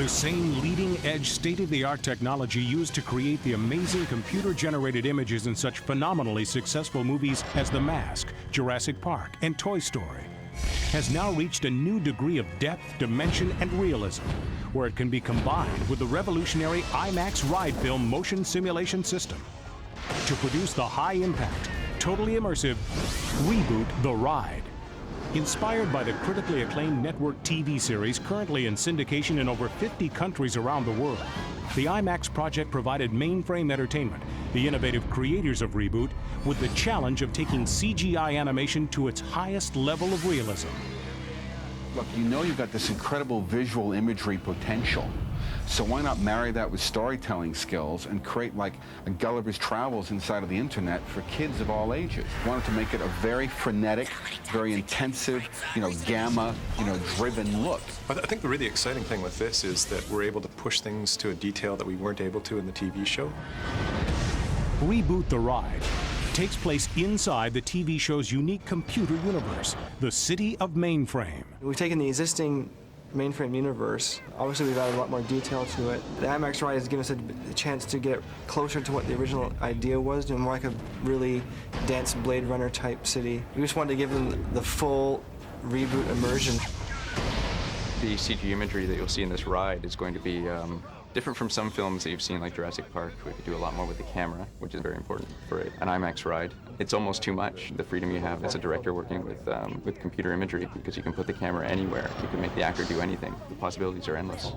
The same leading-edge, state-of-the-art technology used to create the amazing computer-generated images in such phenomenally successful movies as The Mask, Jurassic Park, and Toy Story has now reached a new degree of depth, dimension, and realism, where it can be combined with the revolutionary IMAX ride film motion simulation system to produce the high-impact, totally immersive ReBoot the Ride. Inspired by the critically acclaimed network TV series currently in syndication in over 50 countries around the world, the IMAX project provided Mainframe Entertainment, the innovative creators of ReBoot, with the challenge of taking CGI animation to its highest level of realism. Look, you know you've got this incredible visual imagery potential. So why not marry that with storytelling skills and create like a Gulliver's Travels inside of the internet for kids of all ages? Wanted to make it a very frenetic, very intensive, gamma, driven look. I think the really exciting thing with this is that we're able to push things to a detail that we weren't able to in the TV show. ReBoot the Ride takes place inside the TV show's unique computer universe, the city of Mainframe. We've taken the existing Mainframe universe. Obviously, we've added a lot more detail to it. The IMAX ride has given us a chance to get closer to what the original idea was, and more like a really dense Blade Runner type city. We just wanted to give them the full ReBoot immersion. The CG imagery that you'll see in this ride is going to be different from some films that you've seen, like Jurassic Park. We could do a lot more with the camera, which is very important for an IMAX ride. It's almost too much, the freedom you have as a director working with computer imagery, because you can put the camera anywhere. You can make the actor do anything. The possibilities are endless.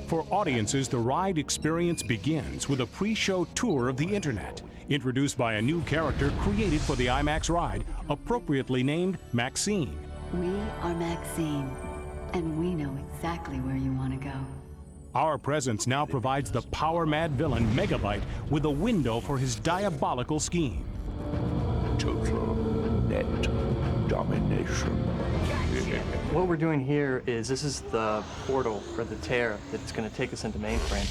For audiences, the ride experience begins with a pre-show tour of the internet, introduced by a new character created for the IMAX ride, appropriately named Maxine. We are Maxine, and we know exactly where you want to go. Our presence now provides the power-mad villain, Megabyte, with a window for his diabolical scheme. Total net domination. What we're doing here is this is the portal or the tear that's going to take us into Mainframe.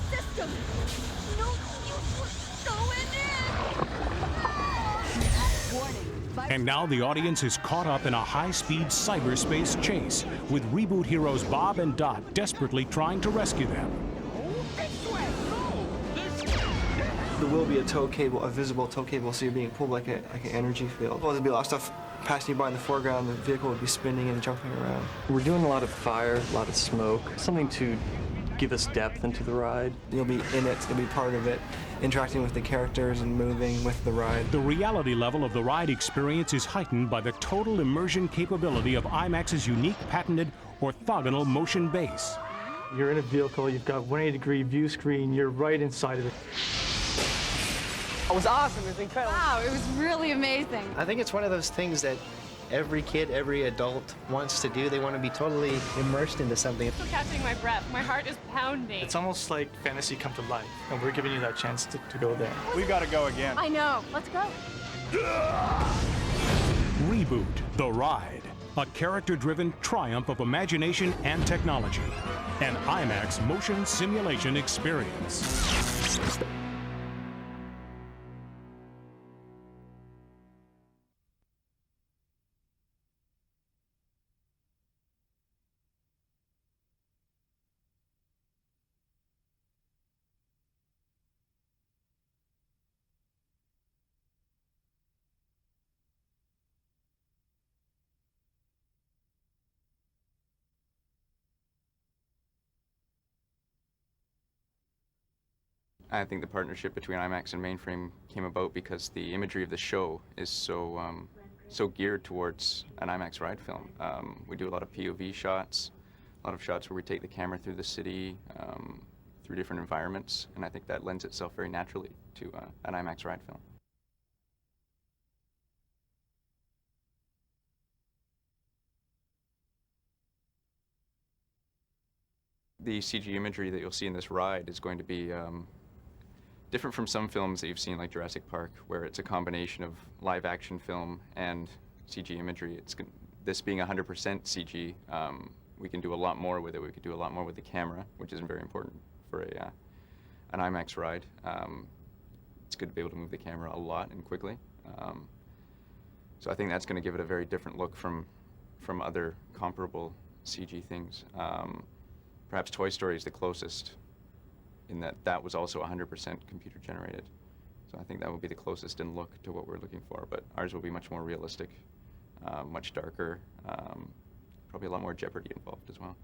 System. No, you go in there. Warning. And now the audience is caught up in a high-speed cyberspace chase, with ReBoot heroes Bob and Dot desperately trying to rescue them. There will be a tow cable, a visible tow cable, so you're being pulled like an energy field. Well, there'll be a lot of stuff passing by in the foreground. The vehicle would be spinning and jumping around. We're doing a lot of fire, a lot of smoke, something to give us depth into the ride. You'll be in it, you'll be part of it, interacting with the characters and moving with the ride. The reality level of the ride experience is heightened by the total immersion capability of IMAX's unique patented orthogonal motion base. You're in a vehicle, you've got 180-degree view screen, you're right inside of it. It was awesome, it was incredible. Wow, it was really amazing. I think it's one of those things that every kid, every adult wants to do. They want to be totally immersed into something. I'm still catching my breath. My heart is pounding. It's almost like fantasy come to life, and we're giving you that chance to go there. We gotta go again. I know. Let's go. ReBoot the Ride, a character-driven triumph of imagination and technology, an IMAX motion simulation experience. I think the partnership between IMAX and Mainframe came about because the imagery of the show is so geared towards an IMAX ride film. We do a lot of POV shots, a lot of shots where we take the camera through the city, through different environments, and I think that lends itself very naturally to an IMAX ride film. The CG imagery that you'll see in this ride is going to be different from some films that you've seen, like Jurassic Park, where it's a combination of live-action film and CG imagery. This being 100% CG, we can do a lot more with it. We could do a lot more with the camera, which is very important for an IMAX ride. It's good to be able to move the camera a lot and quickly. So I think that's going to give it a very different look from other comparable CG things. Perhaps Toy Story is the closest in that that was also 100% computer generated. So I think that would be the closest in look to what we're looking for, but ours will be much more realistic, much darker, probably a lot more jeopardy involved as well.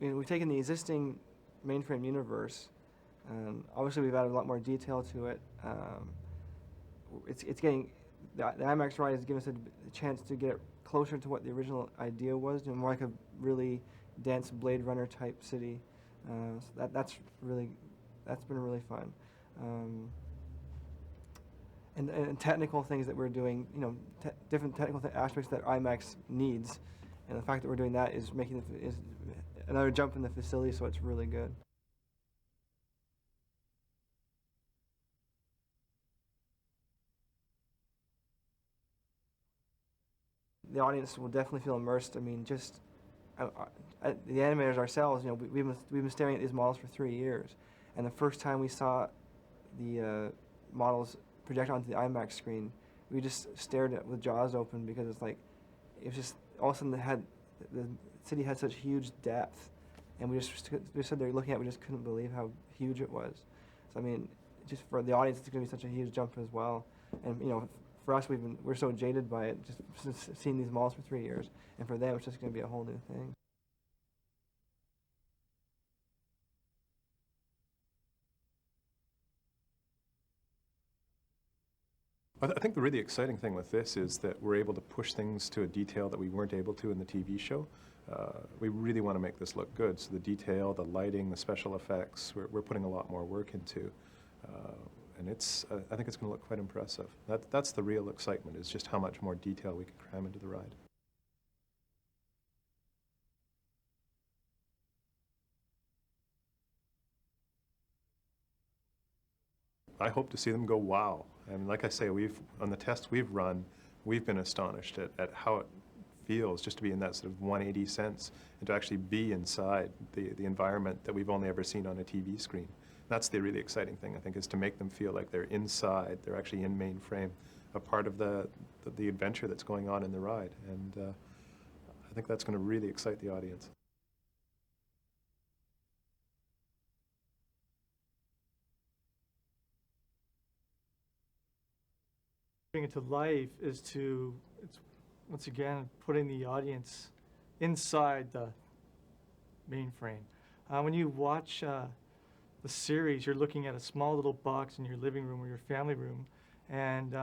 I mean, we've taken the existing Mainframe universe, and obviously we've added a lot more detail to it. It's getting, the IMAX ride has given us a chance to get closer to what the original idea was, more like a really dense Blade Runner type city. So that's been really fun. And technical things that we're doing, different technical aspects that IMAX needs, and the fact that we're doing that is making is another jump in the facility, so it's really good. The audience will definitely feel immersed. I mean, just the animators ourselves, we've been staring at these models for 3 years, and the first time we saw the models project onto the IMAX screen, we just stared at it with jaws open, because it's like, it was just all of a sudden the city had such huge depth, and we stood there looking at it, we just couldn't believe how huge it was. So I mean, just for the audience, it's going to be such a huge jump as well. And for us, we're so jaded by it, just seeing these models for 3 years, and for them, it's just going to be a whole new thing. I think the really exciting thing with this is that we're able to push things to a detail that we weren't able to in the TV show. We really want to make this look good, so the detail, the lighting, the special effects, we're putting a lot more work into. And I think it's going to look quite impressive. That's the real excitement, is just how much more detail we can cram into the ride. I hope to see them go, wow. And like I say, on the tests we've run, we've been astonished at how it feels just to be in that sort of 180 sense, and to actually be inside the environment that we've only ever seen on a TV screen. That's the really exciting thing, I think, is to make them feel like they're inside, they're actually in Mainframe, a part of the adventure that's going on in the ride. And I think that's going to really excite the audience. Bring it to life is it's once again putting the audience inside the Mainframe. When you watch the series, you're looking at a small little box in your living room or your family room, and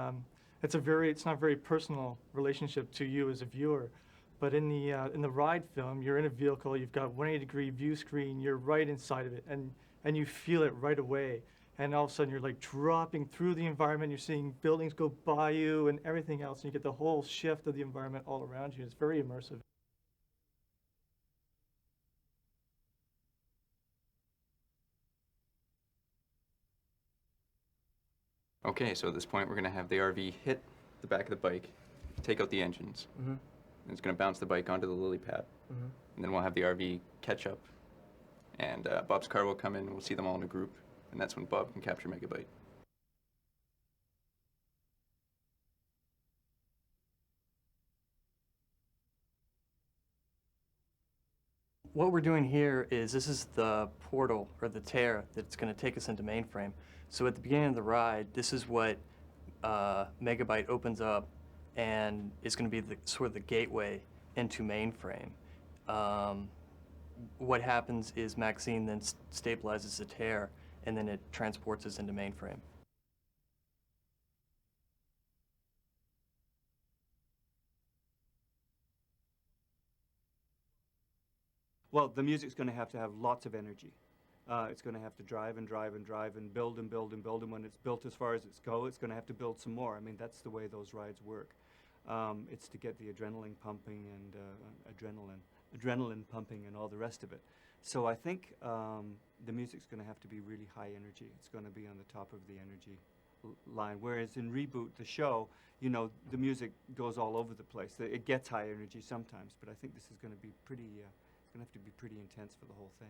it's not a very personal relationship to you as a viewer. But in the ride film, you're in a vehicle, you've got 180-degree view screen, you're right inside of it, and you feel it right away. And all of a sudden, you're like dropping through the environment. You're seeing buildings go by you and everything else. And you get the whole shift of the environment all around you. It's very immersive. Okay, so at this point, we're going to have the RV hit the back of the bike, take out the engines. Mm-hmm. And it's going to bounce the bike onto the lily pad. Mm-hmm. And then we'll have the RV catch up. And Bob's car will come in, and we'll see them all in a group. And that's when Bob can capture Megabyte. What we're doing here is, this is the portal, or the tear, that's going to take us into Mainframe. So at the beginning of the ride, this is what Megabyte opens up, and is going to be sort of the gateway into Mainframe. What happens is Maxine then stabilizes the tear, and then it transports us into Mainframe. Well, the music's going to have lots of energy. It's going to have to drive and drive and drive and build and build and build, and when it's built as far as it's it's going to have to build some more. I mean, that's the way those rides work. It's to get the adrenaline pumping and adrenaline pumping and all the rest of it. So I think the music's going to have to be really high energy. It's going to be on the top of the energy line. Whereas in ReBoot, the show, the music goes all over the place. It gets high energy sometimes, but I think this is going to be pretty. It's going to have to be pretty intense for the whole thing.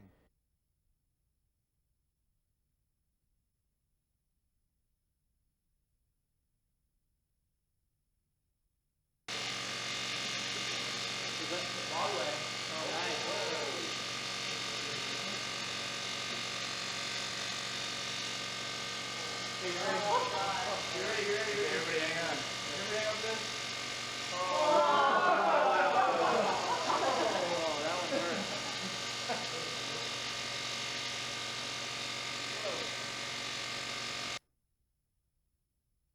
Long way.